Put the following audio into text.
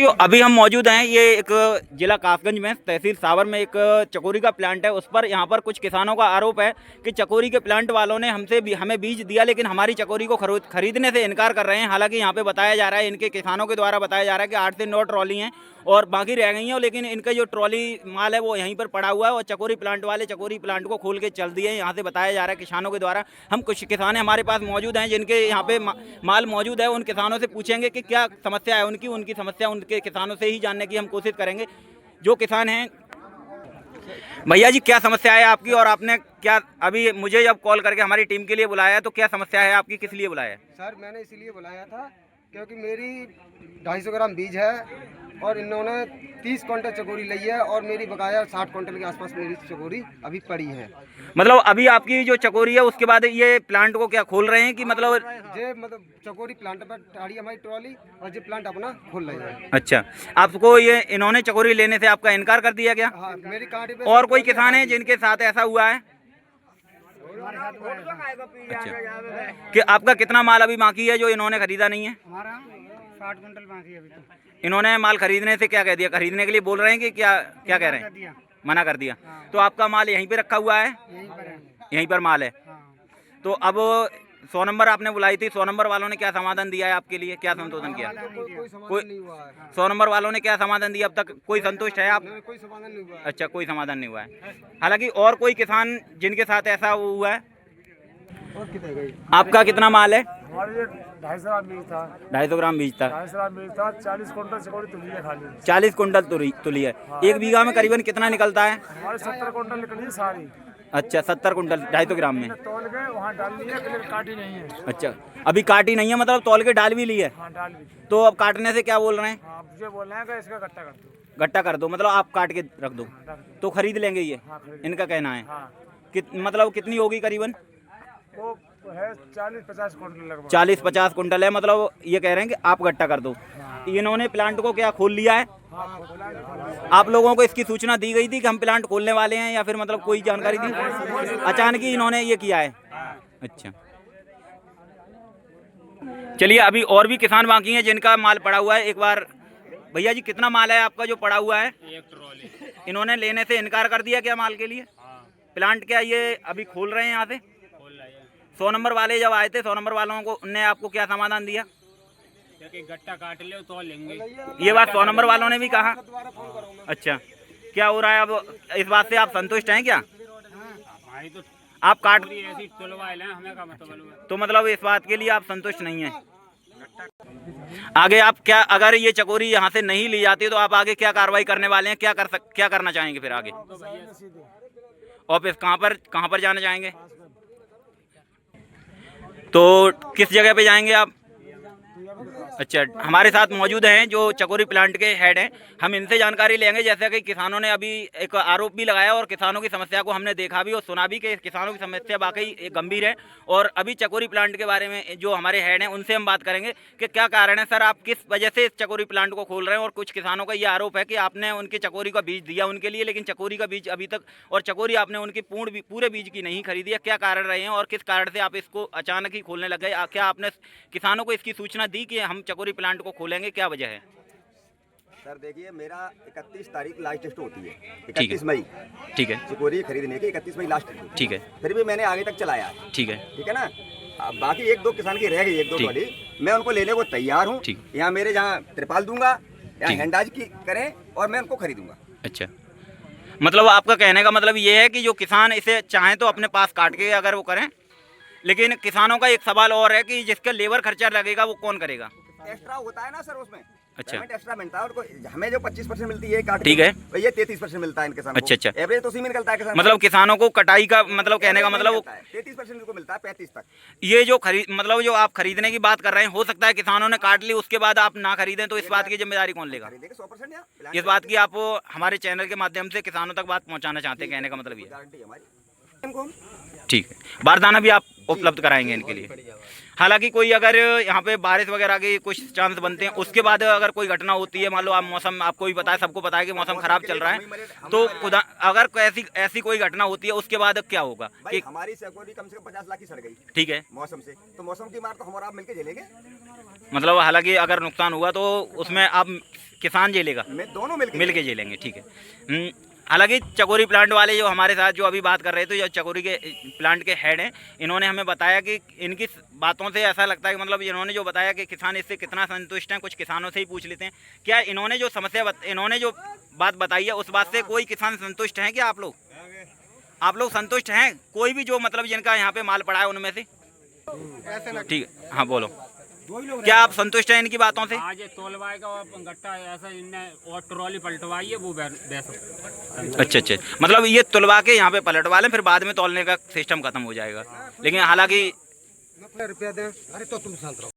साथियों अभी हम मौजूद हैं ये एक जिला कासगंज में तहसील सावर में एक चकोरी का प्लांट है। उस पर यहाँ पर कुछ किसानों का आरोप है कि चकोरी के प्लांट वालों ने हमें बीज दिया लेकिन हमारी चकोरी को खरीदने से इनकार कर रहे हैं। हालांकि यहाँ पे बताया जा रहा है, इनके किसानों के द्वारा बताया जा रहा है कि 8 से 9 ट्रॉली हैं और बाकी रह गई हैं, लेकिन इनका जो ट्रॉली माल है वो यहीं पर पड़ा हुआ है और चकोरी प्लांट वाले चकोरी प्लांट को खोल के चल दिए। यहाँ से बताया जा रहा है किसानों के द्वारा। हम कुछ किसान हमारे पास मौजूद हैं जिनके यहाँ पे माल मौजूद है, उन किसानों से पूछेंगे कि क्या समस्या है उनकी समस्या उनके किसानों से ही जानने की हम कोशिश करेंगे। जो किसान हैं, भैया जी क्या समस्या है आपकी और आपने क्या अभी मुझे जब कॉल करके हमारी टीम के लिए बुलाया है तो क्या समस्या है आपकी, किस लिए बुलाया है? सर मैंने इसीलिए बुलाया था क्योंकि मेरी 250 ग्राम बीज है और इन्होंने 30 क्विंटल चकोरी ली है और मेरी बकाया 60 क्विंटल के आसपास मेरी चकोरी अभी पड़ी है। मतलब अभी आपकी जो चकोरी है उसके बाद ये प्लांट को क्या खोल रहे हैं कि मतलब चकोरी प्लांट पर टाड़ी हमारी ट्रॉली और जो प्लांट अपना खोल रही है। अच्छा, आपको ये इन्होंने चकोरी लेने से आपका इनकार कर दिया गया? हाँ, मेरी कांटे पे और कोई किसान है जिनके साथ ऐसा हुआ है? अच्छा, कि आपका कितना माल अभी बाकी है जो इन्होंने खरीदा नहीं है? हमारा 60 क्विंटल बाकी है अभी तो। इन्होंने माल खरीदने से क्या कह दिया, खरीदने के लिए बोल रहे हैं कि क्या क्या कह रहे हैं? मना कर दिया। तो आपका माल यहीं पे रखा हुआ है? यहीं पर माल है। तो अब 100 नंबर आपने बुलाई थी, 100 नंबर वालों ने क्या समाधान दिया है आपके लिए, क्या संशोधन किया? कोई 100 नंबर वालों ने क्या समाधान दिया? अब तक कोई संतुष्ट है आप? कोई समाधान नहीं हुआ है। अच्छा, कोई समाधान नहीं हुआ है। हालांकि और कोई किसान जिनके साथ ऐसा हुआ है? आपका कितना माल है? हमारे 250 ग्राम बीज था। 250 ग्राम बीज था। 250 ग्राम बीज था, 40 क्विंटल चकोरी तुली है खाली। 40 कुंटल तुली है। एक बीघा में करीबन कितना निकलता है? हमारे 70 क्विंटल निकली है सारी। अच्छा, 70 कुंटल 250 ग्राम में तौल के वहाँ डाल ली है, काटी नहीं है। अच्छा, अभी काटी नहीं है, मतलब तौल के डाल भी ली है। हाँ, डाल ली। तो अब काटने से क्या बोल रहे हैं? हाँ, मुझे बोल रहे हैं कि इसका गट्टा कर दो। गट्टा कर दो, मतलब आप काट के रख दो तो खरीद लेंगे ये? हाँ, खरीद। इनका कहना है। हाँ। मतलब कितनी होगी करीबन? वो है 40-50 क्विंटल लगभग। 40-50 कुंटल है, मतलब ये कह रहे हैं कि आप गट्टा कर दो। इन्होंने प्लांट को क्या खोल लिया है? आप लोगों को इसकी सूचना दी गई थी कि हम प्लांट खोलने वाले हैं या फिर मतलब कोई जानकारी दी? अचानक ही इन्होंने ये किया है। अच्छा, चलिए अभी और भी किसान बाकी हैं जिनका माल पड़ा हुआ है। एक बार भैया जी कितना माल है आपका जो पड़ा हुआ है? एक ट्रॉली। इन्होंने लेने से इनकार कर दिया क्या माल के लिए? प्लांट क्या ये अभी खोल रहे हैं यहाँ से? 100 नंबर वाले जब आए थे, 100 नंबर वालों को ने आपको क्या समाधान दिया? कि गट्टा काट ले तो लेंगे। ये बात 100 नंबर वालों ने भी कहा। अच्छा, क्या हो रहा है अब इस बात से आप संतुष्ट हैं क्या? हमारी तो आप काट ऐसी तुलवा लें, हमें का मतलब। तो मतलब इस बात के लिए आप संतुष्ट नहीं हैं? आगे आप क्या, अगर ये चकोरी यहाँ से नहीं ली जाती तो आप आगे क्या कार्रवाई करने वाले हैं? क्या करना चाहेंगे फिर आगे? ऑफिस कहाँ पर जाना चाहेंगे? तो किस जगह पे जाएंगे आप? अच्छा, हमारे साथ मौजूद हैं जो चकोरी प्लांट के हेड हैं, हम इनसे जानकारी लेंगे। जैसे कि किसानों ने अभी एक आरोप भी लगाया और किसानों की समस्या को हमने देखा भी और सुना भी कि किसानों की समस्या वाकई गंभीर है। और अभी चकोरी प्लांट के बारे में जो हमारे हेड हैं उनसे हम बात करेंगे कि क्या कारण है सर, आप किस वजह से इस चकोरी प्लांट को खोल रहे हैं। और कुछ किसानों का ये आरोप है कि आपने उनके चकोरी का बीज दिया उनके लिए, लेकिन चकोरी का बीज अभी तक और चकोरी आपने उनकी पूरे बीज की नहीं खरीदी है। क्या कारण रहे हैं और किस कारण से आप इसको अचानक ही खोलने लग गए? क्या आपने किसानों को इसकी सूचना दी कि हम चकोरी प्लांट को खोलेंगे, क्या वजह है? सर देखिए, मेरा 31 तारीख लास्ट डेट होती है, ठीक 31 है। मई। ठीक है, चकोरी खरीदने की 31 मई लास्ट डेट। ठीक है, फिर भी मैंने आगे तक चलाया है। ठीक है, ठीक है ना। अब बाकी 1-2 किसान की रह गई, 1-2 ठीक। वाली मैं उनको लेने को तैयार हूँ। ठीक। यहाँ मेरे जहाँ त्रिपाल दूंगा, यहाँ ठीक। हैंडाज की करें और मैं उनको खरीदूंगा। अच्छा, मतलब आपका कहने का मतलब ये है कि जो किसान इसे चाहें तो अपने पास काट के अगर वो करें, लेकिन किसानों का एक सवाल और है कि जिसका लेबर खर्चा लगेगा वो कौन करेगा? एक्स्ट्रा होता है ना सर उसमें। अच्छा। पेमेंट एक्स्ट्रा मिलता है उनको। हमें जो 25% मिलती है काट, ठीक है, ये 33% मिलता है इन किसानों को। अच्छा, अच्छा। एवरेज तो उसी में निकलता है किसान। मतलब किसानों को कटाई का मतलब कहने का मतलब 33% को मिलता है, 35 तक। ये जो मतलब जो आप खरीदने की बात कर रहे हैं, हो सकता है किसानों ने काट ली उसके बाद आप ना खरीदें, तो इस बात की जिम्मेदारी कौन लेगा? खरीदेंगे 100% या इस बात की आप हमारे चैनल के माध्यम से किसानों तक बात पहुंचाना चाहते हैं, कहने का मतलब ये? गारंटी हमारी। इनको ठीक है, बारदाना भी आप उपलब्ध कराएंगे इनके लिए। हालांकि कोई अगर यहाँ पे बारिश वगैरह के कुछ चांस बनते हैं, उसके बाद अगर कोई घटना होती है, मान लो आप मौसम, आपको भी पता है, सबको पता है कि मौसम खराब चल रहा है, तो खुदा अगर ऐसी कोई घटना होती है उसके बाद क्या होगा? भाई हमारी चकोरी कम से कम 50 लाख की सड़ गई। ठीक है, मौसम से, तो मौसम की मार तो हम और आप मिलके झेलेंगे। मतलब हालांकि अगर नुकसान हुआ तो उसमें आप किसान झेलेगा? दोनों मिल के झेलेंगे, ठीक है। हालांकि चकोरी प्लांट वाले जो हमारे साथ जो अभी बात कर रहे थे, जो चकोरी के प्लांट के हेड हैं, इन्होंने हमें बताया कि इनकी बातों से ऐसा लगता है कि मतलब इन्होंने जो बताया कि किसान इससे कितना संतुष्ट हैं। कुछ किसानों से ही पूछ लेते हैं, क्या इन्होंने जो इन्होंने जो बात बताई है उस बात से कोई किसान संतुष्ट हैं? क्या आप लोग संतुष्ट हैं? कोई भी जो मतलब जिनका यहाँ पे माल पड़ा है उनमें से? ठीक है, हाँ बोलो, क्या आप संतुष्ट हैं इनकी बातों से? आज ये तोलवाए का गट्टा ऐसा इनने और ट्रॉली पलटवाई है वो अच्छा, मतलब ये तुलवा के यहाँ पे पलटवा लें, फिर बाद में तोलने का सिस्टम खत्म हो जाएगा। लेकिन हालांकि रुपया दें, अरे तो तुम शांत रहो।